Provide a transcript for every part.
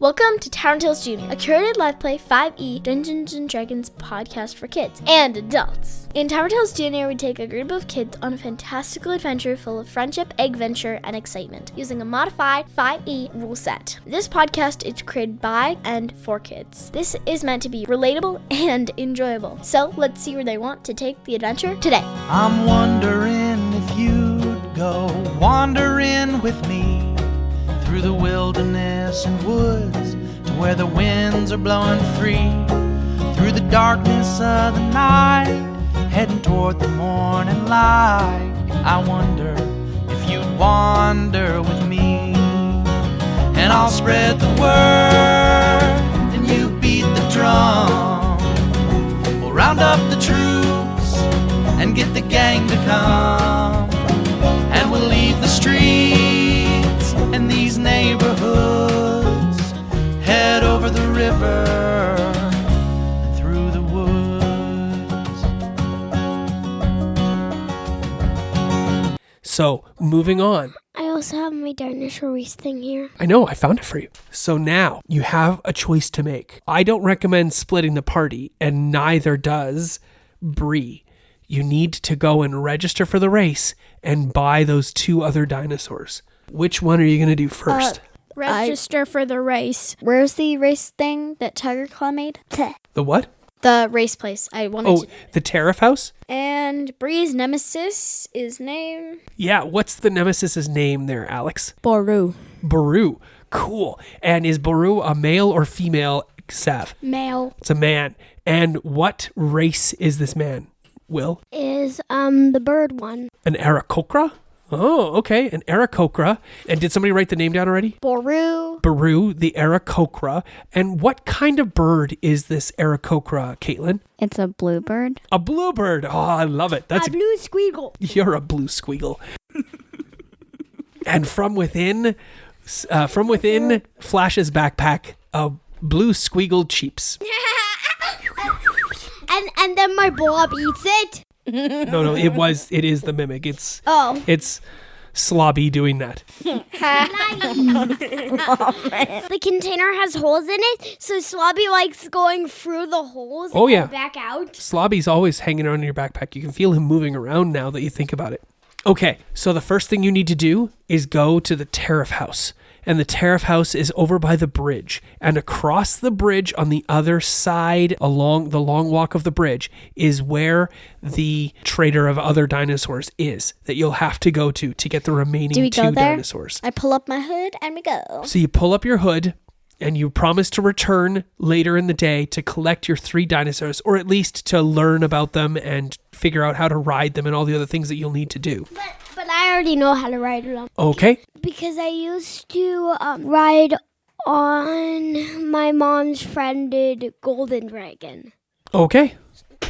Welcome to Tavern Tales Junior, a curated live play 5e Dungeons & Dragons podcast for kids and adults. In Tavern Tales Junior, we take a group of kids on a fantastical adventure full of friendship, adventure, and excitement, using a modified 5e rule set. This podcast is created by and for kids. This is meant to be relatable and enjoyable. So let's see where they want to take the adventure today. I'm wondering if you'd go wandering with me through the wilderness and woods to where the winds are blowing free, through the darkness of the night, heading toward the morning light. I wonder if you'd wander with me, and I'll spread the word and you beat the drum. We'll round up the troops and get the gang to come, and we'll leave the streets and these neighborhoods, head over the river and through the woods. So, moving on. I also have my dinosaur race thing here. I know, I found it for you. So now, you have a choice to make. I don't recommend splitting the party, and neither does Bree. You need to go and register for the race and buy those two other dinosaurs. Which one are you going to do first? Register for the race. Where's the race thing that Tigerclaw made? The what? The race place. I wanted to. The Tariff house? And Bree's nemesis is named... Yeah, what's the nemesis's name there, Alex? Boru. Baru. Cool. And is Baru a male or female, Sav? Male. It's a man. And what race is this man, Will? Is the bird one. An Aarakocra? Oh, okay, an Aarakocra. And did somebody write the name down already? Boru. Baru, the Aarakocra. And what kind of bird is this Aarakocra, Caitlin? It's a bluebird. A bluebird. Oh, I love it. A blue squeagle. You're a blue squeagle. And from within Flash's backpack, a blue squeagle cheeps. and then my blob eats it. No, it is the mimic. It's Slobby doing that. The container has holes in it, so Slobby likes going through the holes and back out. Slobby's always hanging around in your backpack. You can feel him moving around now that you think about it. Okay, so the first thing you need to do is go to the Tariff house. And the Tariff house is over by the bridge. And across the bridge on the other side, along the long walk of the bridge, is where the trader of other dinosaurs is, that you'll have to go to get the remaining two dinosaurs. I pull up my hood and we go. So you pull up your hood and you promise to return later in the day to collect your 3 dinosaurs, or at least to learn about them and figure out how to ride them and all the other things that you'll need to do. But I already know how to ride them. Okay. Because I used to ride on my mom's friended golden dragon. Okay.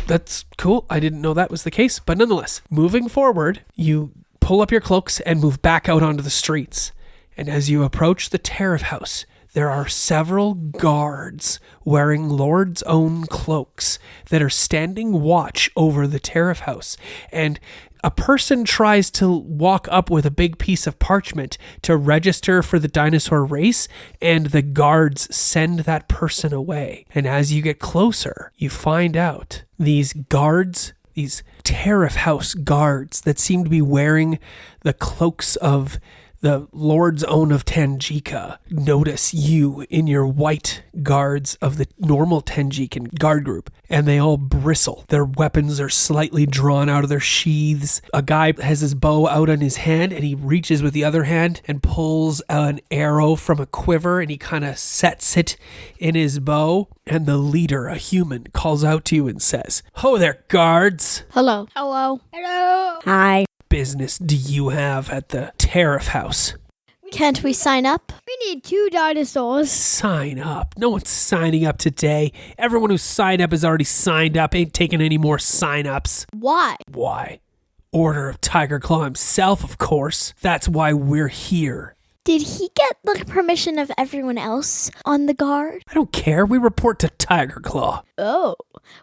That's cool. I didn't know that was the case, but nonetheless, moving forward, you pull up your cloaks and move back out onto the streets. And as you approach the Tariff house, there are several guards wearing Lord's own cloaks that are standing watch over the Tariff house. And a person tries to walk up with a big piece of parchment to register for the dinosaur race, and the guards send that person away. And as you get closer, you find out these guards, these Tariff house guards that seem to be wearing the cloaks of the Lord's own of Tangika, notice you in your white guards of the normal Tanjikan guard group, and they all bristle. Their weapons are slightly drawn out of their sheaths. A guy has his bow out on his hand, and he reaches with the other hand and pulls an arrow from a quiver, and he kind of sets it in his bow. And the leader, a human, calls out to you and says, "Ho there, guards. Hello. Hello. Hello. Hi. Business do you have at the Tariff house?" Can't we sign up? We need 2 dinosaurs. Sign up? No one's signing up today. Everyone who signed up has already signed up. Ain't taking any more sign-ups. Why? Why? Order of Tigerclaw himself, of course. That's why we're here. Did he get the permission of everyone else on the guard? I don't care. We report to Tigerclaw. Oh.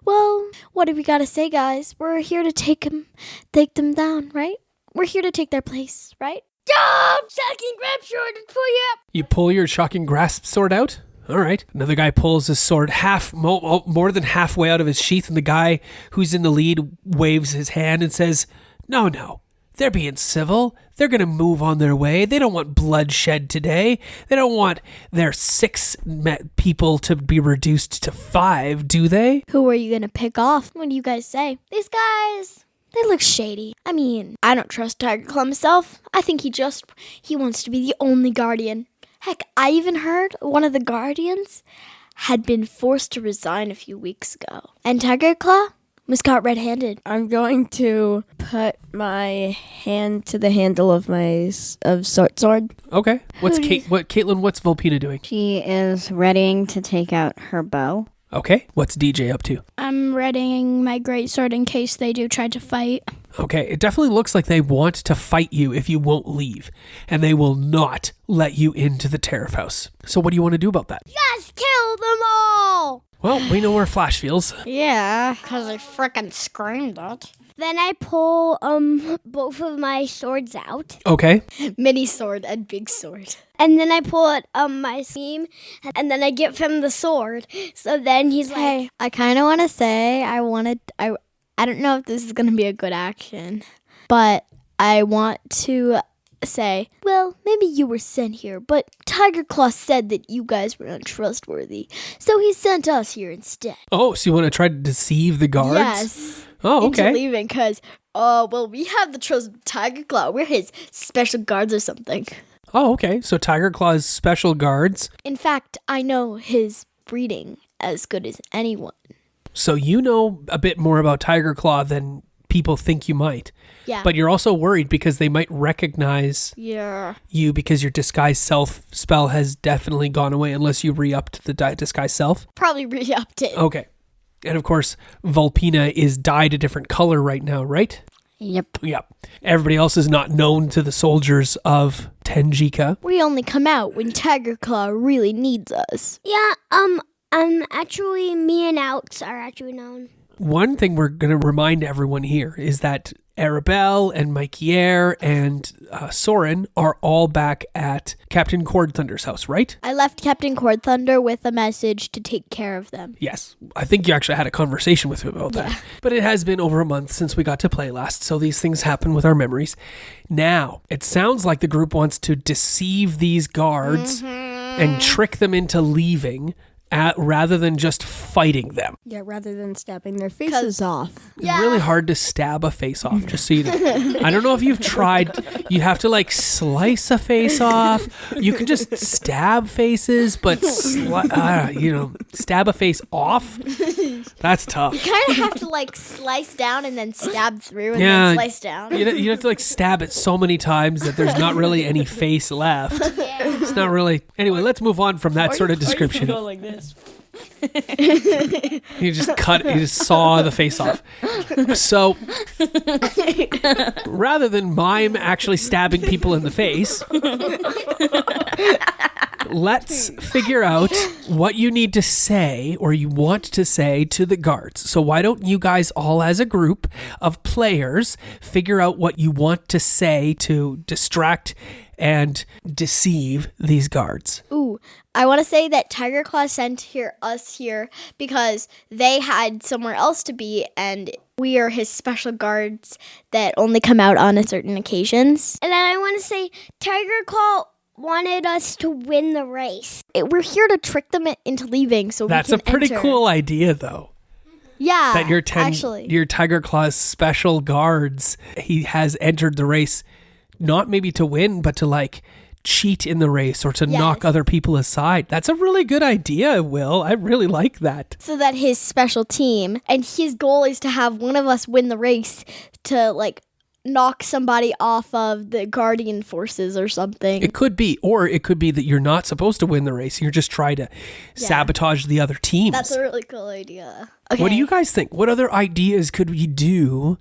Well, what do we gotta say, guys? We're here to take them down, right? We're here to take their place, right? Jump! Shocking grab sword and pull you up! You pull your shocking grasp sword out? All right. Another guy pulls his sword more than halfway out of his sheath, and the guy who's in the lead waves his hand and says, No. They're being civil. They're going to move on their way. They don't want bloodshed today. They don't want their 6 people to be reduced to 5, do they? Who are you going to pick off? What do you guys say? These guys, they look shady. I mean, I don't trust Tigerclaw myself. I think he wants to be the only guardian. Heck, I even heard one of the guardians had been forced to resign a few weeks ago. And Tigerclaw was caught red-handed. I'm going to put my hand to the handle of my sword. Okay. Caitlin, what's Volpina doing? She is readying to take out her bow. Okay. What's DJ up to? I'm readying my greatsword in case they do try to fight. Okay, it definitely looks like they want to fight you if you won't leave, and they will not let you into the Tariff house. So what do you want to do about that? Just kill them all! Well, we know where Flash feels. Yeah, because I frickin' screamed it. Then I pull both of my swords out. Okay. Mini sword and big sword. And then I pull out my seam, and then I give him the sword. So then he's like, I kind of want to say I don't know if this is going to be a good action, but I want to say, well, maybe you were sent here, but Tigerclaw said that you guys were untrustworthy, so he sent us here instead. Oh, so you want to try to deceive the guards? Yes. Oh, okay. Into leaving, because, we have the trust of Tigerclaw. We're his special guards or something. Oh, okay. So Tigerclaw's special guards. In fact, I know his breeding as good as anyone. So you know a bit more about Tigerclaw than people think you might. Yeah. But you're also worried because they might recognize you because your disguise self spell has definitely gone away unless you re-upped the disguise self. Probably re-upped it. Okay. And of course, Volpina is dyed a different color right now, right? Yep. Yep. Everybody else is not known to the soldiers of Tenjika. We only come out when Tigerclaw really needs us. yeah, actually, me and Outs are actually known. One thing we're going to remind everyone here is that Arabelle and Mikey and Soren are all back at Captain Cord Thunder's house, right? I left Captain Cord Thunder with a message to take care of them. Yes. I think you actually had a conversation with him about that. But it has been over a month since we got to play last, so these things happen with our memories. Now, it sounds like the group wants to deceive these guards and trick them into leaving rather than just fighting them. Yeah, rather than stabbing their faces off. It's really hard to stab a face off, just so you know. I don't know if you've tried. You have to slice a face off. You can just stab faces, but stab a face off? That's tough. You kind of have to slice down and then stab through and then slice down. You have to stab it so many times that there's not really any face left. It's not really. Anyway, let's move on from that sort of description. Go like this. You just saw the face off. So rather than mime actually stabbing people in the face, let's figure out what you need to say or you want to say to the guards. So why don't you guys all as a group of players figure out what you want to say to distract and deceive these guards? Ooh, I want to say that Tigerclaw sent us here because they had somewhere else to be, and we are his special guards that only come out on certain occasions. And then I want to say Tigerclaw wanted us to win the race. We're here to trick them into leaving so That's we can a pretty enter. Cool idea, though. Yeah, that your actually. Your Tigerclaw's special guards, he has entered the race, not maybe to win, but to cheat in the race or to knock other people aside. That's a really good idea, Will. I really like that. So that his special team, and his goal is to have one of us win the race to knock somebody off of the Guardian forces or something. It could be, or it could be that you're not supposed to win the race. You're just trying to sabotage the other teams. That's a really cool idea. Okay. What do you guys think? What other ideas could we do,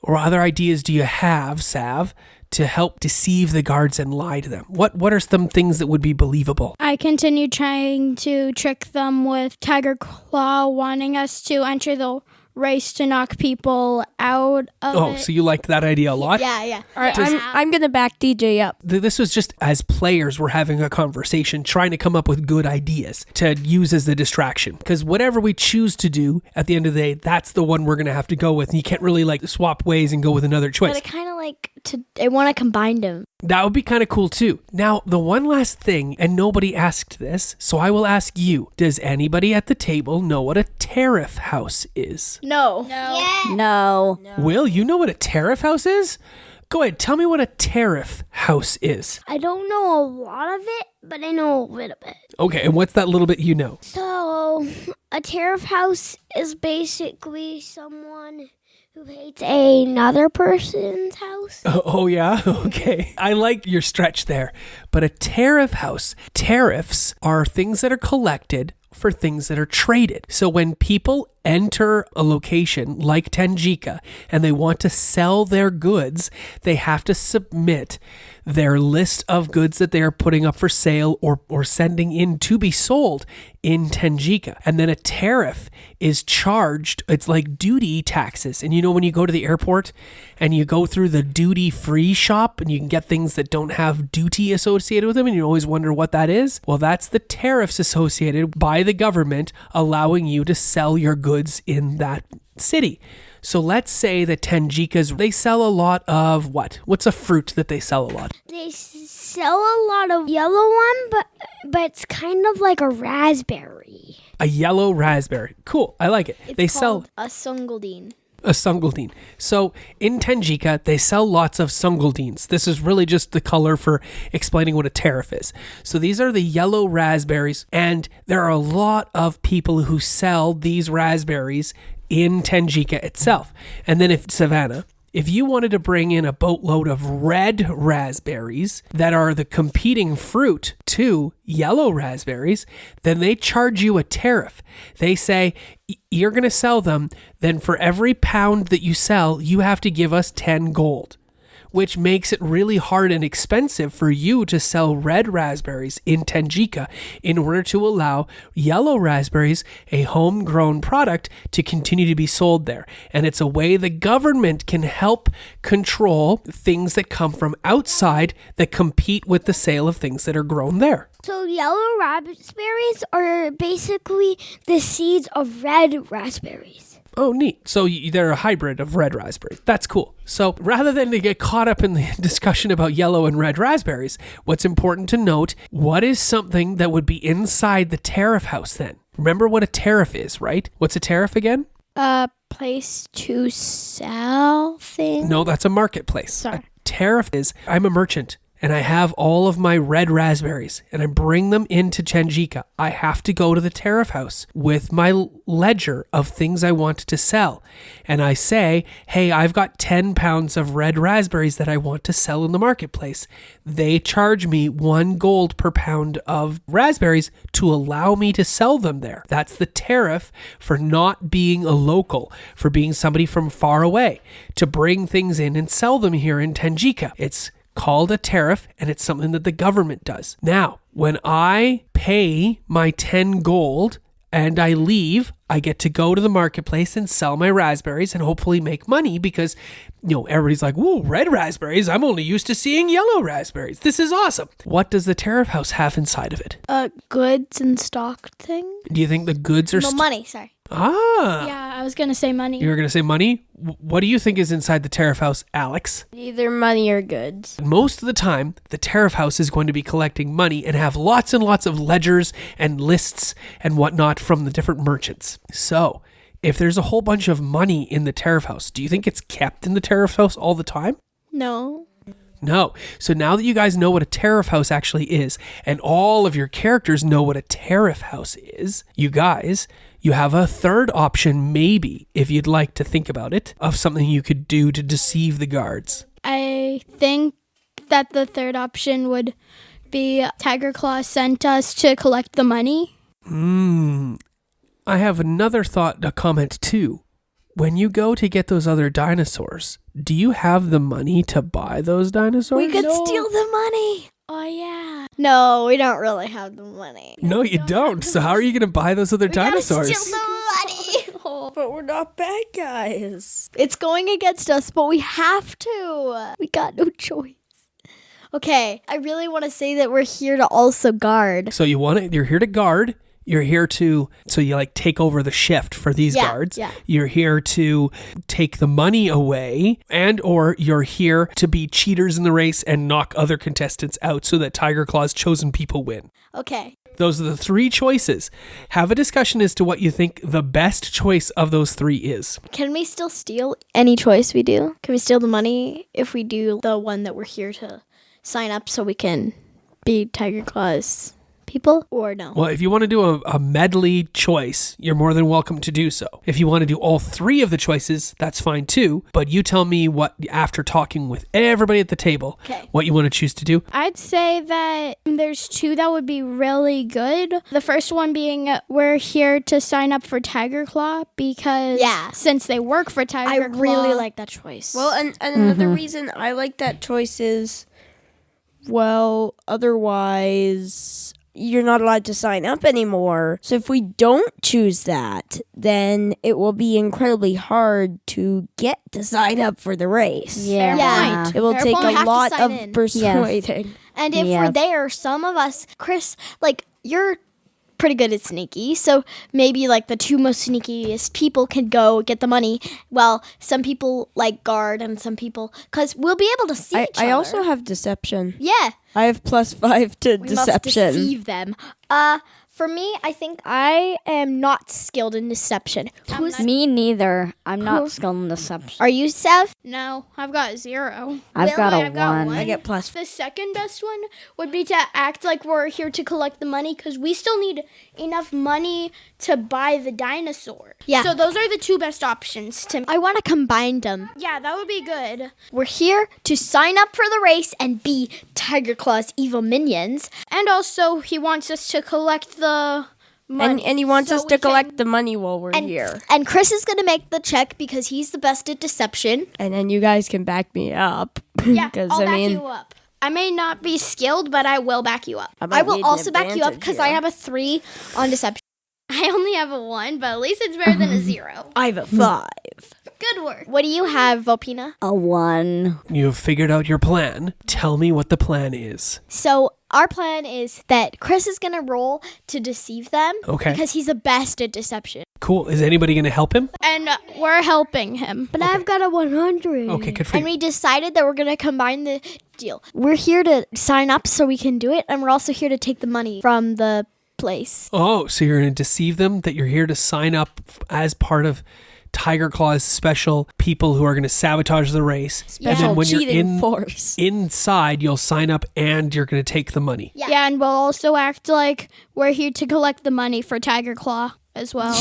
or other ideas do you have, Sav, to help deceive the guards and lie to them? What are some things that would be believable? I continue trying to trick them with Tigerclaw wanting us to enter the race to knock people out of Oh, it. so you liked that idea a lot? Yeah. All right, I'm gonna back DJ up. This was just as players were having a conversation, trying to come up with good ideas to use as the distraction. Because whatever we choose to do, at the end of the day, that's the one we're going to have to go with. And you can't really like swap ways and go with another choice. But I kind of I want to combine them. That would be kind of cool too. Now, the one last thing, and nobody asked this, so I will ask you. Does anybody at the table know what a tariff house is? No. No. Will, you know what a tariff house is? Go ahead, tell me what a tariff house is. I don't know a lot of it, but I know a little bit. Okay, and what's that little bit you know? So, a tariff house is basically someone who hates another person's house. Oh yeah? Okay. I like your stretch there. But a tariff house, tariffs are things that are collected for things that are traded. So when people enter a location like Tangika and they want to sell their goods, they have to submit their list of goods that they are putting up for sale or sending in to be sold in Tangika. And then a tariff is charged. It's like duty taxes. And you know when you go to the airport and you go through the duty-free shop and you can get things that don't have duty associated with them and you always wonder what that is? Well, that's the tariffs associated by the government allowing you to sell your goods in that city. So let's say that Tangikas, they sell a lot of what? What's a fruit that they sell a lot? They sell a lot of yellow one, but it's kind of like a raspberry. A yellow raspberry. Cool. I like it. They sell a sungoldine. a sungoldine. So in Tangika, they sell lots of sungoldines. This is really just the color for explaining what a tariff is. So these are the yellow raspberries, and there are a lot of people who sell these raspberries in Tangika itself. And then if Savannah, if you wanted to bring in a boatload of red raspberries that are the competing fruit to yellow raspberries, then they charge you a tariff. They say, you're going to sell them, then for every pound that you sell, you have to give us 10 gold, which makes it really hard and expensive for you to sell red raspberries in Tangika in order to allow yellow raspberries, a homegrown product, to continue to be sold there. And it's a way the government can help control things that come from outside that compete with the sale of things that are grown there. So yellow raspberries are basically the seeds of red raspberries. Oh, neat. So they're a hybrid of red raspberries. That's cool. So rather than to get caught up in the discussion about yellow and red raspberries, what's important to note, what is something that would be inside the tariff house then? Remember what a tariff is, right? What's a tariff again? A place to sell things. No, that's a marketplace. Sorry. A tariff is, I'm a merchant and I have all of my red raspberries and I bring them into Tangika. I have to go to the tariff house with my ledger of things I want to sell. And I say, hey, I've got 10 pounds of red raspberries that I want to sell in the marketplace. They charge me 1 gold per pound of raspberries to allow me to sell them there. That's the tariff for not being a local, for being somebody from far away, to bring things in and sell them here in Tangika. It's called a tariff, and it's something that the government does. Now, when I pay my 10 gold and I leave, I get to go to the marketplace and sell my raspberries and hopefully make money because, everybody's like, whoa, red raspberries? I'm only used to seeing yellow raspberries. This is awesome. What does the tariff house have inside of it? Goods and stock thing. Do you think the goods are... money, sorry. Yeah, I was going to say money. You were going to say money? What do you think is inside the tariff house, Alex? Either money or goods. Most of the time, the tariff house is going to be collecting money and have lots and lots of ledgers and lists and whatnot from the different merchants. So, if there's a whole bunch of money in the tariff house, do you think it's kept in the tariff house all the time? No. No. So now that you guys know what a tariff house actually is, and all of your characters know what a tariff house is, you have a third option, maybe, if you'd like to think about it, of something you could do to deceive the guards. I think that the third option would be Tigerclaw sent us to collect the money. I have another thought, a comment too. When you go to get those other dinosaurs, do you have the money to buy those dinosaurs? We could steal the money. Oh, yeah. No, we don't really have the money. No, you don't. So how are you going to buy those other dinosaurs? Steal the money. No. But we're not bad guys. It's going against us, but we have to. We got no choice. Okay, I really want to say that we're here to also guard. So you're here to guard. You're here to, so you like take over the shift for these guards. Yeah. You're here to take the money away, and or you're here to be cheaters in the race and knock other contestants out so that Tigerclaw's chosen people win. Okay. Those are the three choices. Have a discussion as to what you think the best choice of those three is. Can we still steal any choice we do? Can we steal the money if we do the one that we're here to sign up so we can be Tigerclaw's people, or no? Well, if you want to do a medley choice, you're more than welcome to do so. If you want to do all three of the choices, that's fine too. But you tell me what, after talking with everybody at the table, what you want to choose to do. I'd say that there's two that would be really good. The first one being we're here to sign up for Tigerclaw because since they work for Tigerclaw. I really like that choice. Well, and another reason I like that choice is, well, otherwise you're not allowed to sign up anymore. So if we don't choose that, then it will be incredibly hard to get to sign up for the race. Yeah. It will Fair take point. a lot of persuading. And if we're there, some of us, Chris, like, you're pretty good at sneaky, so maybe like the two most sneakiest people can go get the money. Well, some people like guard and some people, because we'll be able to see each other. I also have deception. Yeah. I have +5 to We deception. must deceive them. For me, I think I am not skilled in deception. Me neither. I'm not skilled in deception. Are you, Sev? No, I've got 0. I've got a got 1. I get +5. The second best one would be to act like we're here to collect the money because we still need enough money to buy the dinosaur. Yeah. So those are the two best options to me. I want to combine them. Yeah, that would be good. We're here to sign up for the race and be Tigerclaw's evil minions. And also, he wants us to collect the money. And he wants so us we to can- collect the money while we're here. And Chris is going to make the check because he's the best at deception. And then you guys can back me up. Yeah, 'Cause, I'll I back mean, you up. I may not be skilled, but I will back you up. I will also back you up because I have a 3 on deception. I only have a 1, but at least it's better than a 0. I have a 5. Good work. What do you have, Vopina? A 1. You've figured out your plan. Tell me what the plan is. So our plan is that Chris is going to roll to deceive them. Okay. Because he's the best at deception. Cool. Is anybody going to help him? And we're helping him. But I've got a 100. Okay, good for And you. we decided that we're going to combine the deal. We're here to sign up so we can do it. And we're also here to take the money from the place. Oh, so you're going to deceive them that you're here to sign up as part of Tigerclaw's special people who are going to sabotage the race. And then when you're cheating force. inside, you'll sign up and you're going to take the money. Yeah, and we'll also act like we're here to collect the money for Tigerclaw as well.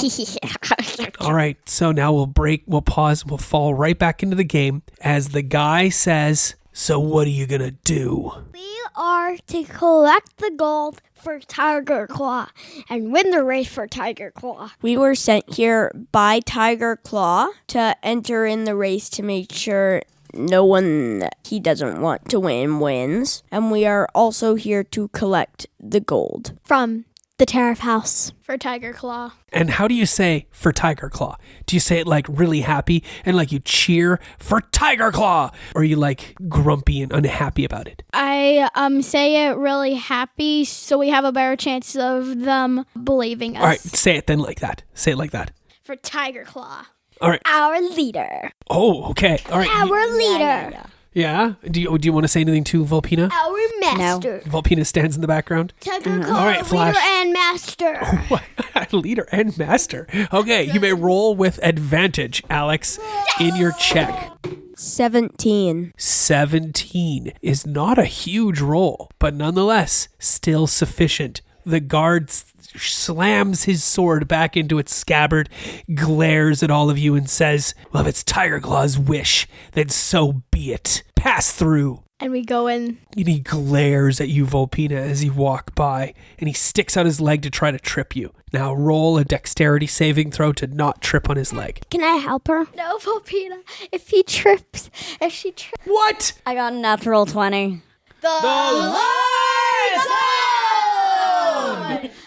All right, so now we'll pause, we'll fall right back into the game as the guy says, so what are you going to do? We are to collect the gold for Tigerclaw and win the race for Tigerclaw. We were sent here by Tigerclaw to enter in the race to make sure no one he doesn't want to win wins. And we are also here to collect the gold. From the Tariff house. For Tigerclaw. And how do you say for Tigerclaw? Do you say it like really happy and like you cheer for Tigerclaw? Or are you like grumpy and unhappy about it? I say it really happy so we have a better chance of them believing us. All right, say it then like that. Say it like that. For Tigerclaw. All right. Our leader. Oh, okay. All right. Our leader. Yeah? Do you want to say anything to Volpina? Our master. Volpina stands in the background. Tigerclaw, All right, Flash. leader and master. Leader and master. Okay, you may roll with advantage, Alex, in your check. 17. 17 is not a huge roll, but nonetheless, still sufficient. The guard slams his sword back into its scabbard, glares at all of you and says, well, if it's Tigerclaw's wish, then so be it. Pass through. And we go in. And he glares at you, Volpina, as you walk by, and he sticks out his leg to try to trip you. Now roll a dexterity saving throw to not trip on his leg. Can I help her? No, Vopina. If she trips. What? I got a natural 20.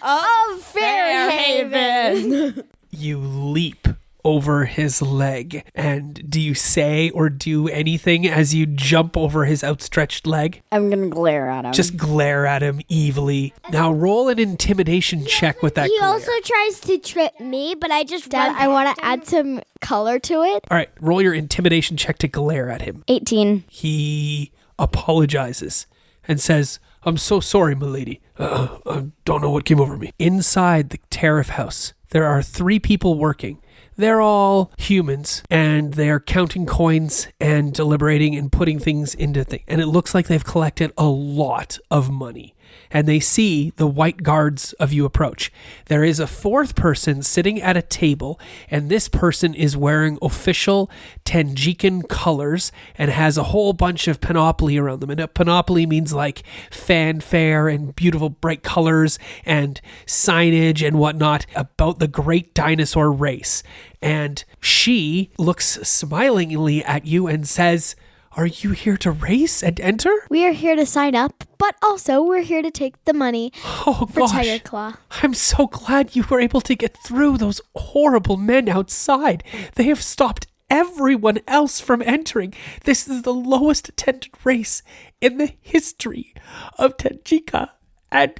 Of Fairhaven. You leap over his leg. And do you say or do anything as you jump over his outstretched leg? I'm gonna glare at him. Just glare at him evilly. Now roll an intimidation check with that He glare. also tries to trip me, but I just Dad, run I want past to him. add some color to it. All right, roll your intimidation check to glare at him. 18. He apologizes and says, I'm so sorry, milady. I don't know what came over me. Inside the Tariff house, there are 3 people working. They're all humans, and they're counting coins and deliberating and putting things into things. And it looks like they've collected a lot of money. And they see the white guards of you approach. There is a 4th person sitting at a table, and this person is wearing official Tanjikan colors and has a whole bunch of panoply around them. And a panoply means like fanfare and beautiful bright colors and signage and whatnot about the great dinosaur race. And she looks smilingly at you and says, are you here to race and enter? We are here to sign up, but also we're here to take the money Oh, for gosh. Tigerclaw. I'm so glad you were able to get through those horrible men outside. They have stopped everyone else from entering. This is the lowest attended race in the history of Tajika. And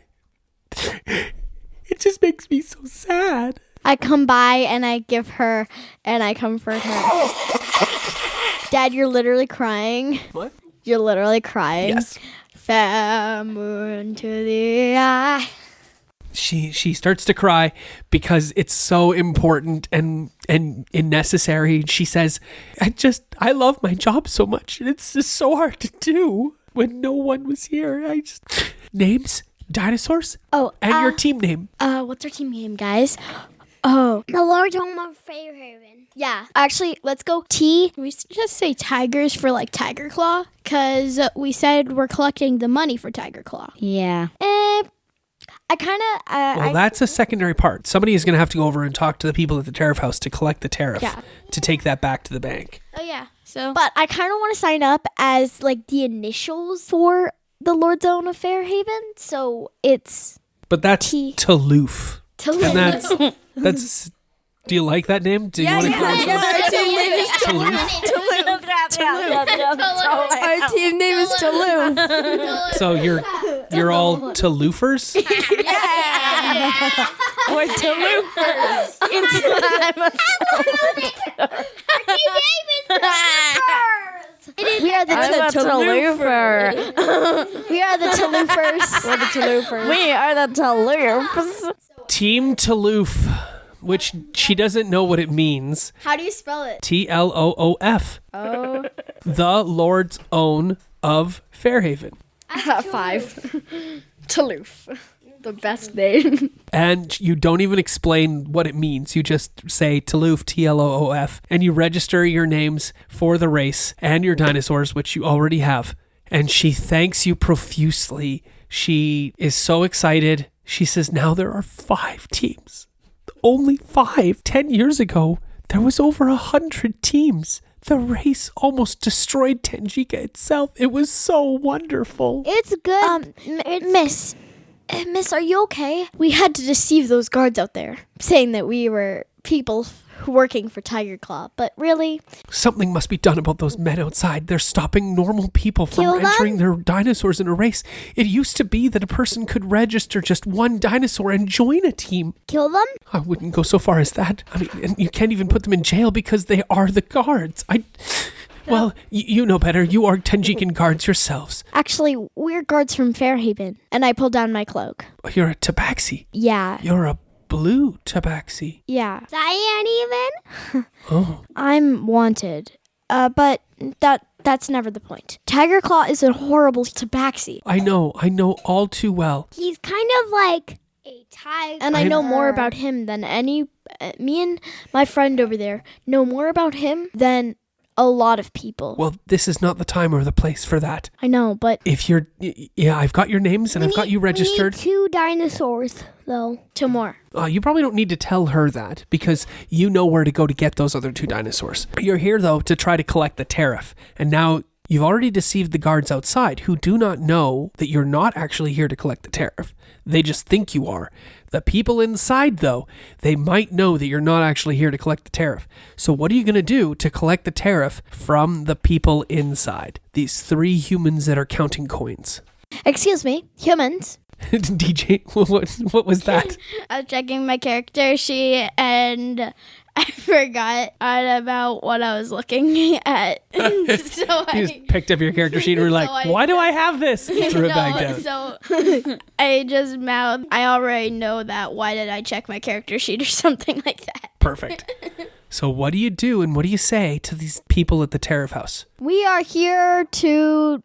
it just makes me so sad. I come by and I give her and I comfort her. Dad, you're literally crying. What? You're literally crying. Yes. Fair moon to the eye. She starts to cry because it's so important and necessary. She says, I love my job so much. And it's just so hard to do when no one was here. Names? Dinosaurs? Oh, And your team name. what's our team name, guys? Oh, The Lord's home of Fairhaven. yeah. Actually, let's go T. We just say tigers for like Tigerclaw because we said we're collecting the money for Tigerclaw. Yeah. I kind of. Well, that's a secondary part. Somebody is going to have to go over and talk to the people at the Tariff house to collect the tariff Yeah. to take that back to the bank. Oh yeah. So, but I kind of want to sign up as like the initials for the Lord's Own of Fairhaven. So it's But that's T. Taloof. Taloof. And that's. Do you like that name? Do you want to call it Our team name is Our team name is Toulouse. So you're all Taloofers? We're Toulouse. We are the I'm a Taloofer. we are the Taloofers. We're the Touloufers. We are the Taloofers. Team Taloof, which she doesn't know what it means. How do you spell it? Tloof. Oh, The Lord's Own of Fairhaven. 5. Taloof. The best name. And you don't even explain what it means. You just say Taloof, Tloof, and you register your names for the race and your dinosaurs, which you already have. And she thanks you profusely. She is so excited. She says, now there are 5 teams. Only 5. 10 years ago, there was over 100 teams. The race almost destroyed Tanjika itself. It was so wonderful. It's good. Miss, are you okay? We had to deceive those guards out there, saying that we were people working for Tigerclaw, but really, Something must be done about those men outside. They're stopping normal people from Kill them? entering their dinosaurs in a race. It used to be that a person could register just one dinosaur and join a team. Kill them? I wouldn't go so far as that. I mean, and you can't even put them in jail because they are the guards. Well, you know better. You are Tanjikan guards yourselves. actually, we're guards from Fairhaven. And I pulled down my cloak. You're a tabaxi. Yeah, You're a blue tabaxi. yeah. Cyan even? Oh. I'm wanted. But that's never the point. Tigerclaw is a horrible tabaxi. I know all too well. He's kind of like a tiger. And I know more about him than me and my friend over there know more about him than a lot of people. Well, this is not the time or the place for that. I know, but If you're, yeah, I've got your names and I've got you registered. We need 2 dinosaurs, though. 2 more. You probably don't need to tell her that because you know where to go to get those other 2 dinosaurs. You're here, though, to try to collect the tariff. And now You've already deceived the guards outside, who do not know that you're not actually here to collect the tariff. They just think you are. The people inside, though, they might know that you're not actually here to collect the tariff. So what are you going to do to collect the tariff from the people inside? These 3 humans that are counting coins. Excuse me, humans. DJ, what was that? I was checking my character sheet and I forgot about what I was looking at. So You just picked up your character sheet and were like, why do I have this? Threw it back down. So I just mouthed, I already know that. Why did I check my character sheet or something like that? Perfect. So what do you do and what do you say to these people at the Tariff House? We are here to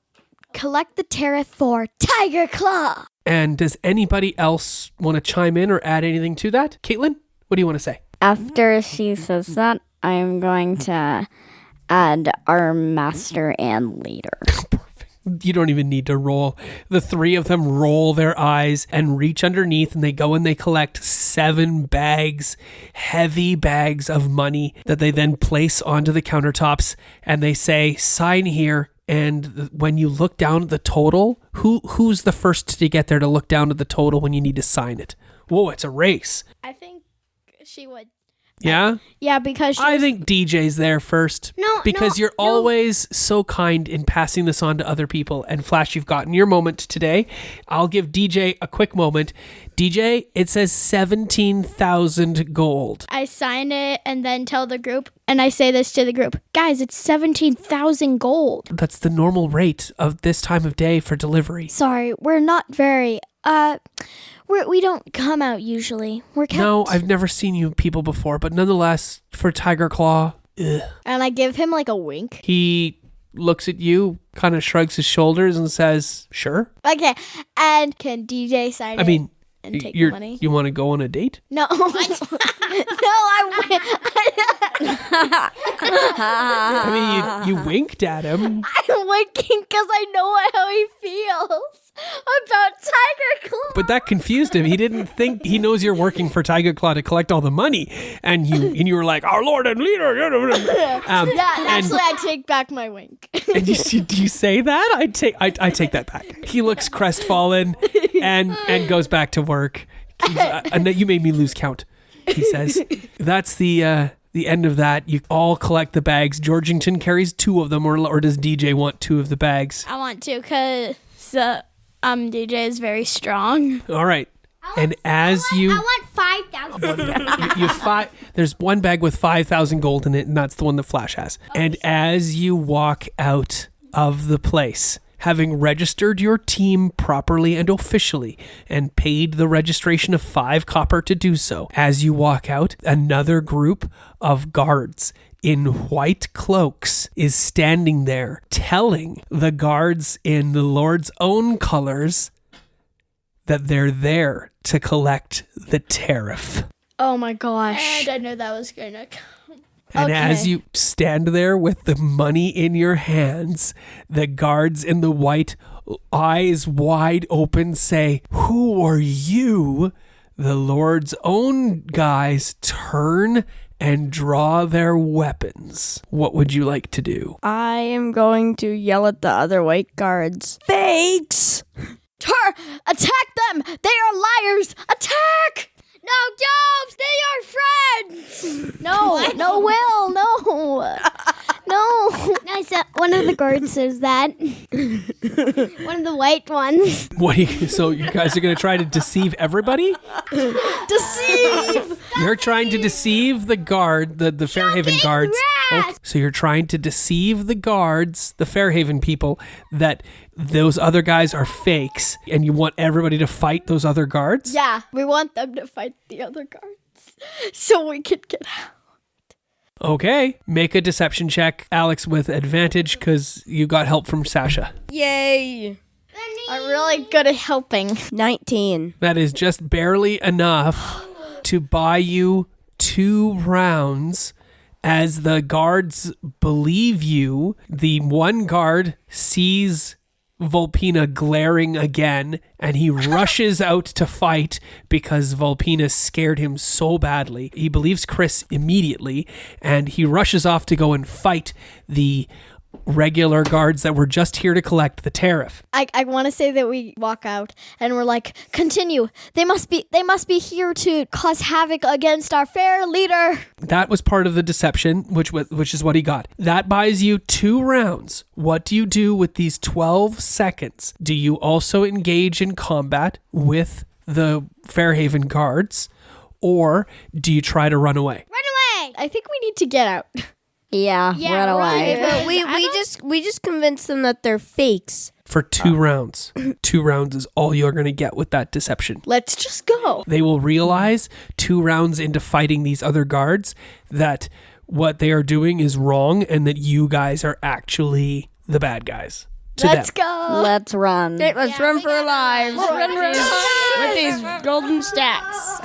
collect the tariff for Tigerclaw. And does anybody else want to chime in or add anything to that? Caitlin, what do you want to say? After she says that, I'm going to add our master and leader. You don't even need to roll. The 3 of them roll their eyes and reach underneath, and they go and they collect 7 bags, heavy bags of money that they then place onto the countertops, and they say, sign here. And when you look down at the total, who's the first to get there to look down at the total when you need to sign it? Whoa, it's a race. I think she would. Yeah? Yeah, because I think DJ's there first. Because you're no. always so kind in passing this on to other people. And Flash, you've gotten your moment today. I'll give DJ a quick moment. DJ, it says 17,000 gold. I sign it and then tell the group, and I say this to the group, guys, it's 17,000 gold. That's the normal rate of this time of day for delivery. Sorry, we're not very, we don't come out usually. We're kept. No, I've never seen you people before, but nonetheless, for Tigerclaw, And I give him like a wink. he looks at you, kind of shrugs his shoulders and says, sure. Okay, and can DJ sign I it mean, and take the money? you want to go on a date? No. No, I mean, you winked at him. I'm winking because I know how he feels about Tigerclaw. But that confused him. He didn't think he knows you're working for Tigerclaw to collect all the money, and you were like, our Lord and Leader. Actually, I take back my wink. And do you say that? I take that back. He looks crestfallen and goes back to work. And you made me lose count. He says, "That's the end of that. You all collect the bags. Georgington carries 2 of them, or does DJ want 2 of the bags? I want to because DJ is very strong. All right. And as I want 5,000. There's 1 bag with 5,000 gold in it, and that's the one that Flash has. And as you walk out of the place, having registered your team properly and officially and paid the registration of 5 copper to do so, as you walk out, another group of guards in white cloaks is standing there telling the guards in the Lord's own colors that they're there to collect the tariff. Oh my gosh. And I knew that was going to come. And as you stand there with the money in your hands, the guards in the white, eyes wide open, say, "Who are you?" The Lord's own guys turn and draw their weapons. What would you like to do? I am going to yell at the other white guards. Fakes! Attack them! They are liars! Attack! No, don't! They are friends! No, Will, no. No. One of the guards says that. One of the white ones. So you guys are going to try to deceive everybody? Deceive! You're trying to deceive the guard, the Fairhaven guards. Okay, so you're trying to deceive the guards, the Fairhaven people, that those other guys are fakes, and you want everybody to fight those other guards? Yeah, we want them to fight the other guards so we can get out. Okay, make a deception check, Alex, with advantage because you got help from Sasha. Yay! I'm really good at helping. 19. That is just barely enough to buy you 2 rounds. As the guards believe you, the one guard sees Vulpina glaring again, and he rushes out to fight because Vulpina scared him so badly. He believes Chris immediately, and he rushes off to go and fight the regular guards that were just here to collect the tariff. I want to say that we walk out and we're like, continue. They must be here to cause havoc against our fair leader. That was part of the deception, which is what he got. That buys you 2 rounds. What do you do with these 12 seconds? Do you also engage in combat with the Fairhaven guards, or do you try to run away? Run away! I think we need to get out. Yeah, run away. But we just convinced them that they're fakes. For 2 rounds. 2 rounds is all you're going to get with that deception. Let's just go. They will realize 2 rounds into fighting these other guards that what they are doing is wrong and that you guys are actually the bad guys. Let's go. Let's run. Okay, let's run for our lives. With these golden stacks.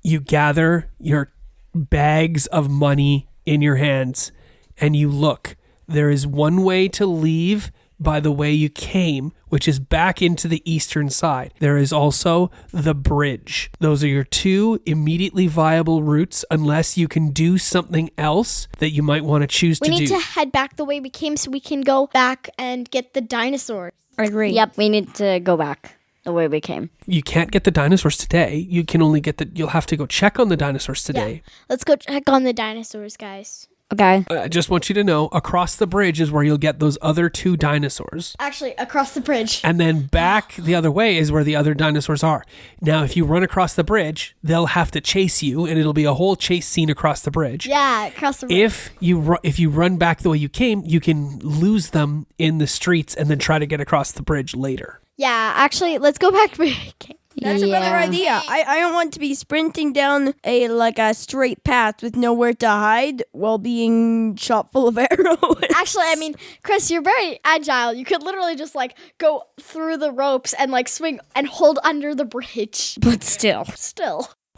You gather your bags of money in your hands and you look. There is one way to leave by the way you came, which is back into the eastern side. There is also the bridge. Those are your 2 immediately viable routes unless you can do something else that you might want to choose to do. We need to head back the way we came so we can go back and get the dinosaurs. I agree. Yep, we need to go back the way we came. You can't get the dinosaurs today. You can only get you'll have to go check on the dinosaurs today. Yeah. Let's go check on the dinosaurs, guys. Okay. I just want you to know, across the bridge is where you'll get those other 2 dinosaurs. Actually, across the bridge. And then back the other way is where the other dinosaurs are. Now, if you run across the bridge, they'll have to chase you, and it'll be a whole chase scene across the bridge. Yeah, across the bridge. If you run back the way you came, you can lose them in the streets and then try to get across the bridge later. Yeah, actually, let's go back where we came. That's a better idea. I don't want to be sprinting down a straight path with nowhere to hide while being shot full of arrows. Actually, I mean, Chris, you're very agile. You could literally just go through the ropes and swing and hold under the bridge. But still.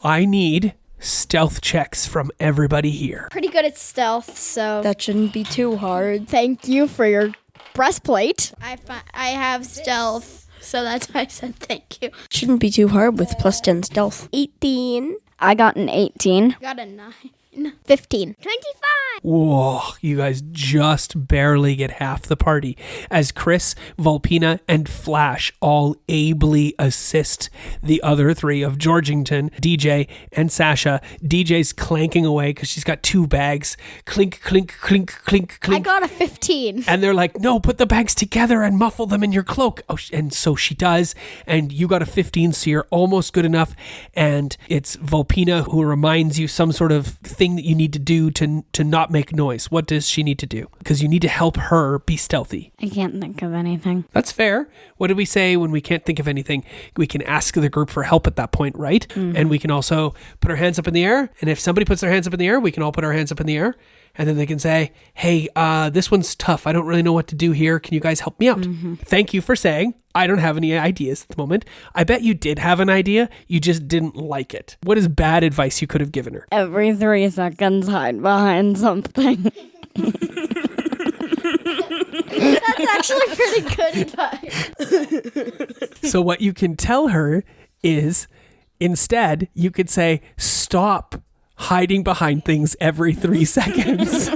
I need stealth checks from everybody here. Pretty good at stealth, so That shouldn't be too hard. thank you for your breastplate. I have stealth. So that's why I said thank you. Shouldn't be too hard with +10 stealth. 18. I got an 18. Got a 9. 15. 25! Whoa, you guys just barely get half the party as Chris, Vulpina, and Flash all ably assist the other 3 of Georgington, DJ, and Sasha. DJ's clanking away because she's got 2 bags. Clink, clink, clink, clink, clink. I got a 15. And they're like, no, put the bags together and muffle them in your cloak. Oh, and so she does. And you got a 15, so you're almost good enough. And it's Vulpina who reminds you some sort of thing that you need to do to not make noise. What does she need to do? Because you need to help her be stealthy. I can't think of anything. That's fair. What do we say when we can't think of anything? We can ask the group for help at that point, right? Mm-hmm. And we can also put our hands up in the air. And if somebody puts their hands up in the air, we can all put our hands up in the air. And then they can say, hey, this one's tough. I don't really know what to do here. Can you guys help me out? Mm-hmm. Thank you for saying I don't have any ideas at the moment. I bet you did have an idea. You just didn't like it. What is bad advice you could have given her? Every 3 seconds, hide behind something. That's actually pretty good advice. So what you can tell her is instead you could say, stop hiding behind things every 3 seconds.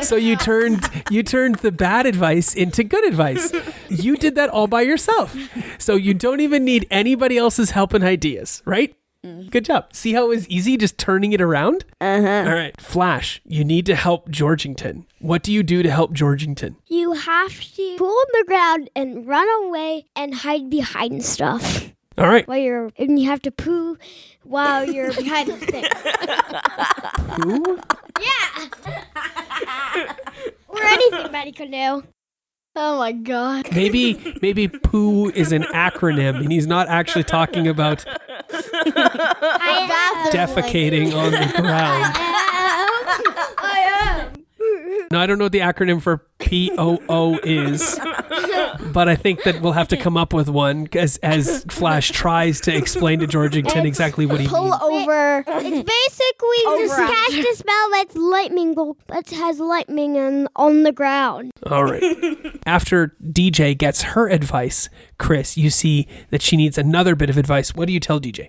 So you turned the bad advice into good advice. You did that all by yourself. So you don't even need anybody else's help and ideas, right? Good job. See how it was easy just turning it around? Uh-huh. All right. Flash, you need to help Georgington. What do you do to help Georgington? You have to pull on the ground and run away and hide behind stuff. All right. And you have to poo while you're behind the thing. Poo? Yeah. Or anything Maddie could do. Oh my god. Maybe poo is an acronym and he's not actually talking about defecating on the ground. I am. No, I don't know what the acronym for POO is, but I think that we'll have to come up with one as Flash tries to explain to Georgington exactly what he Pull means. over. It's basically just cast a spell that has lightning on the ground. All right. After DJ gets her advice, Chris, you see that she needs another bit of advice. What do you tell DJ?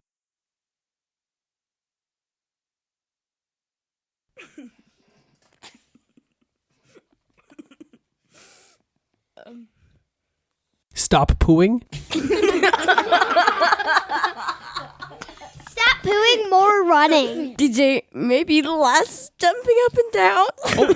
stop pooing? Stop pooing, more running. DJ, maybe less jumping up and down. Oh,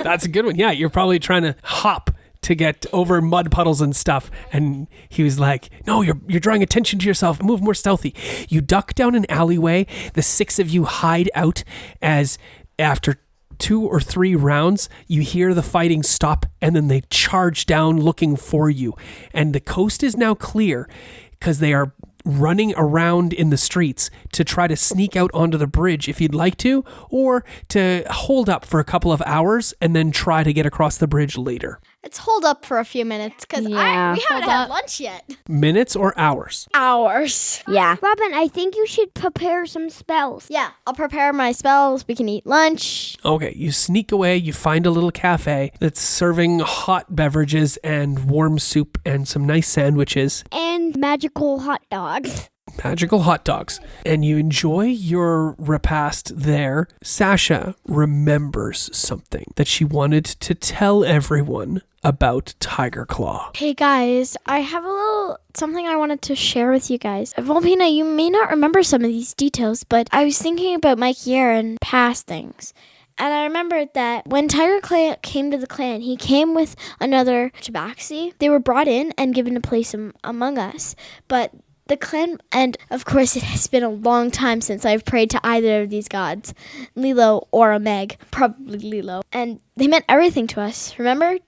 that's a good one. Yeah, you're probably trying to hop to get over mud puddles and stuff. And he was like, no, you're drawing attention to yourself. Move more stealthy. You duck down an alleyway. The 6 of you hide out as after 2 or 3 rounds, you hear the fighting stop and then they charge down looking for you. And the coast is now clear because they are running around in the streets to try to sneak out onto the bridge if you'd like to, or to hold up for a couple of hours and then try to get across the bridge later. Let's hold up for a few minutes because we haven't had lunch yet. Minutes or hours? Hours. Yeah. Robin, I think you should prepare some spells. Yeah, I'll prepare my spells. We can eat lunch. Okay, you sneak away, you find a little cafe that's serving hot beverages and warm soup and some nice sandwiches. And magical hot dogs. Magical hot dogs. And you enjoy your repast there. Sasha remembers something that she wanted to tell everyone about Tigerclaw. Hey guys, I have a little something I wanted to share with you guys. Volpina, you may not remember some of these details, but I was thinking about Mike Year and past things. And I remembered that when Tigerclaw came to the clan, he came with another Tabaxi. They were brought in and given a place among us. But the clan, and of course it has been a long time since I've prayed to either of these gods, Lilo or Omeg, probably Lilo. And they meant everything to us, remember?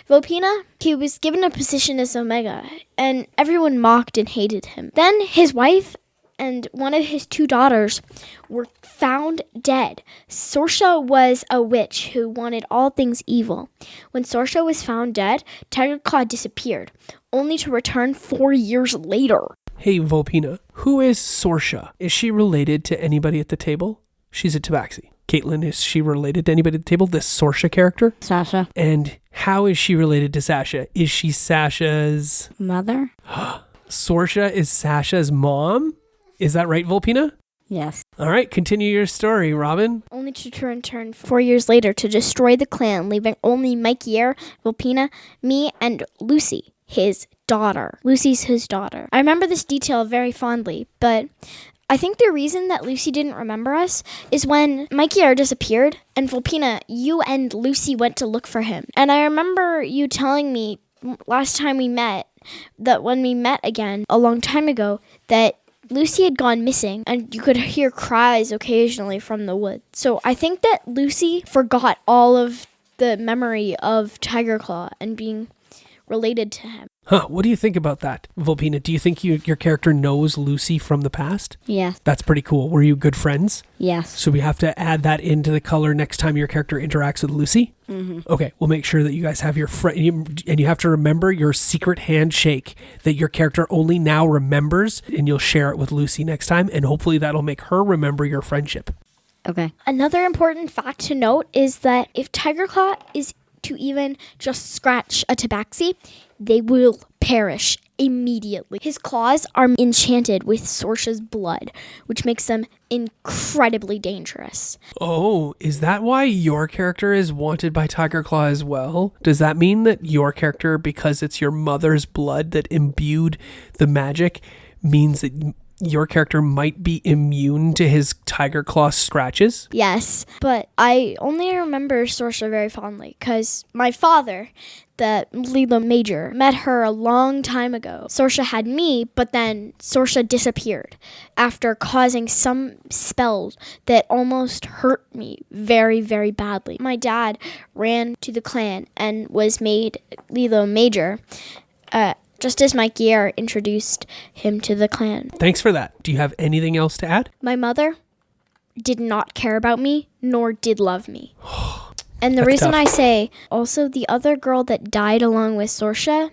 Volpina, he was given a position as Omega, and everyone mocked and hated him. Then his wife and one of his 2 daughters were found dead. Sorsha was a witch who wanted all things evil. When Sorsha was found dead, Tigerclaw disappeared, only to return 4 years later. Hey, Volpina, who is Sorsha? Is she related to anybody at the table? She's a Tabaxi. Caitlin, is she related to anybody at the table? This Sorsha character? Sasha. And how is she related to Sasha? Is she Sasha's Mother? Sorsha is Sasha's mom? Is that right, Volpina? Yes. All right, continue your story, Robin. Only to return 4 years later to destroy the clan, leaving only Mike Year, Volpina, me, and Lucy, his daughter. Lucy's his daughter. I remember this detail very fondly, but I think the reason that Lucy didn't remember us is when Mike Year disappeared, and Volpina, you and Lucy went to look for him. And I remember you telling me last time we met, that when we met again a long time ago, that Lucy had gone missing, and you could hear cries occasionally from the woods. So I think that Lucy forgot all of the memory of Tigerclaw and being related to him. Huh, what do you think about that, Volpina? Do you think your character knows Lucy from the past? Yes. That's pretty cool. Were you good friends? Yes. So we have to add that into the color next time your character interacts with Lucy? Mm-hmm. Okay, we'll make sure that you guys have your friend, and you have to remember your secret handshake that your character only now remembers, and you'll share it with Lucy next time, and hopefully that'll make her remember your friendship. Okay. Another important fact to note is that if Tigerclaw is to even just scratch a Tabaxi, they will perish immediately. His claws are enchanted with Sorsha's blood, which makes them incredibly dangerous. Oh, is that why your character is wanted by Tigerclaw as well? Does that mean that your character, because it's your mother's blood that imbued the magic, means that your character might be immune to his Tigerclaw scratches? Yes, but I only remember Sorsha very fondly because my father, the Lila Major, met her a long time ago. Sorsha had me, but then Sorsha disappeared after causing some spell that almost hurt me very, very badly. My dad ran to the clan and was made Lila Major, just as Mike Year introduced him to the clan. Thanks for that. Do you have anything else to add? My mother did not care about me, nor did love me. And the reason tough. I say, also the other girl that died along with Sorsha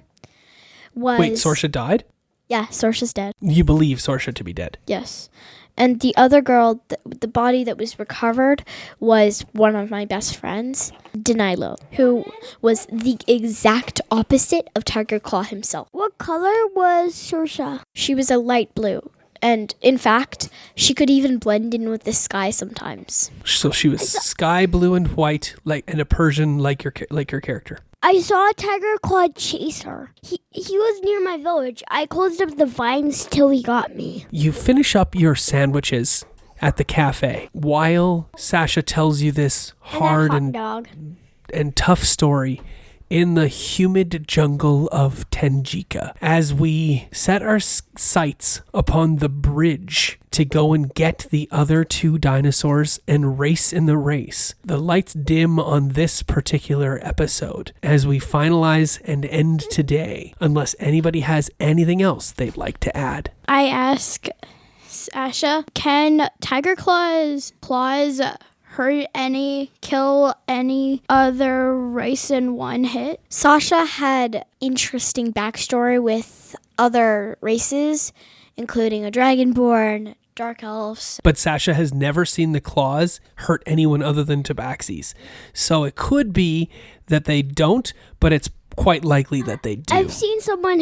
was... Wait, Sorsha died? Yeah, Sorsha's dead. You believe Sorsha to be dead? Yes. And the other girl, the body that was recovered, was one of my best friends, Danilo, who was the exact opposite of Tigerclaw himself. What color was Sorsha? She was a light blue. And in fact, she could even blend in with the sky sometimes. So she was sky blue and white, and a Persian like your character. I saw a Tigerclaw chase her. He was near my village. I closed up the vines till he got me. You finish up your sandwiches at the cafe while Sasha tells you this hard and dog. and tough story in the humid jungle of Tenjika, as we set our sights upon the bridge to go and get the other 2 dinosaurs and race in the race. The lights dim on this particular episode as we finalize and end today, unless anybody has anything else they'd like to add. I ask Sasha, can Tigerclaw's claws kill any other race in one hit? Sasha had interesting backstory with other races, including a dragonborn, dark elves. But Sasha has never seen the claws hurt anyone other than tabaxis. So it could be that they don't, but it's quite likely that they do. I've seen one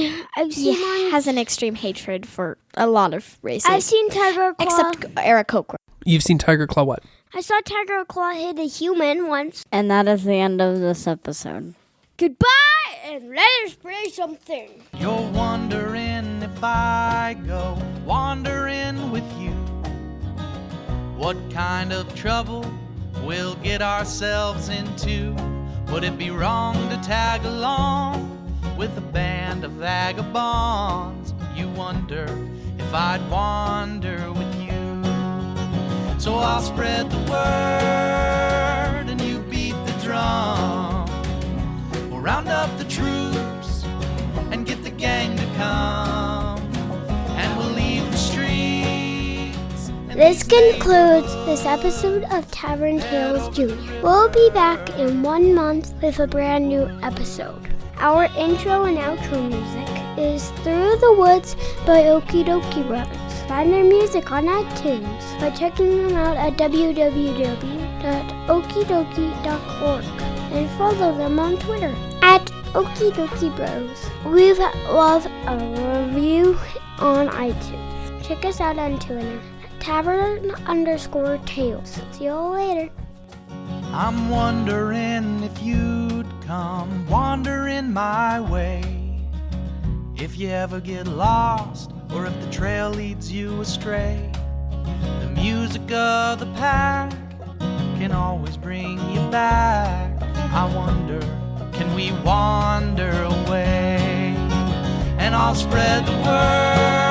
has an extreme hatred for a lot of races. I've seen Tigerclaw. Except Aarakocra. You've seen Tigerclaw what? I saw Tigerclaw hit a human once. And that is the end of this episode. Goodbye, and let us play something. You're wondering if I go wandering with you, what kind of trouble we'll get ourselves into. Would it be wrong to tag along with a band of vagabonds? You wonder if I'd wander with you. So I'll spread the word and you beat the drum. We'll round up the troops and get the gang to come, and we'll leave the streets. This concludes this episode of Tavern Tales Junior. We'll be back in 1 month with a brand new episode. Our intro and outro music is Through the Woods by Okie Dokie Brothers. Find their music on iTunes by checking them out at www.okiedokie.org and follow them on Twitter at Okie Dokie Bros. Leave love a review on iTunes. Check us out on Twitter at Tavern_Tales. See you all later. I'm wondering if you'd come wandering my way, if you ever get lost or if the trail leads you astray. The music of the pack can always bring you back. I wonder, can we wander away? And I'll spread the word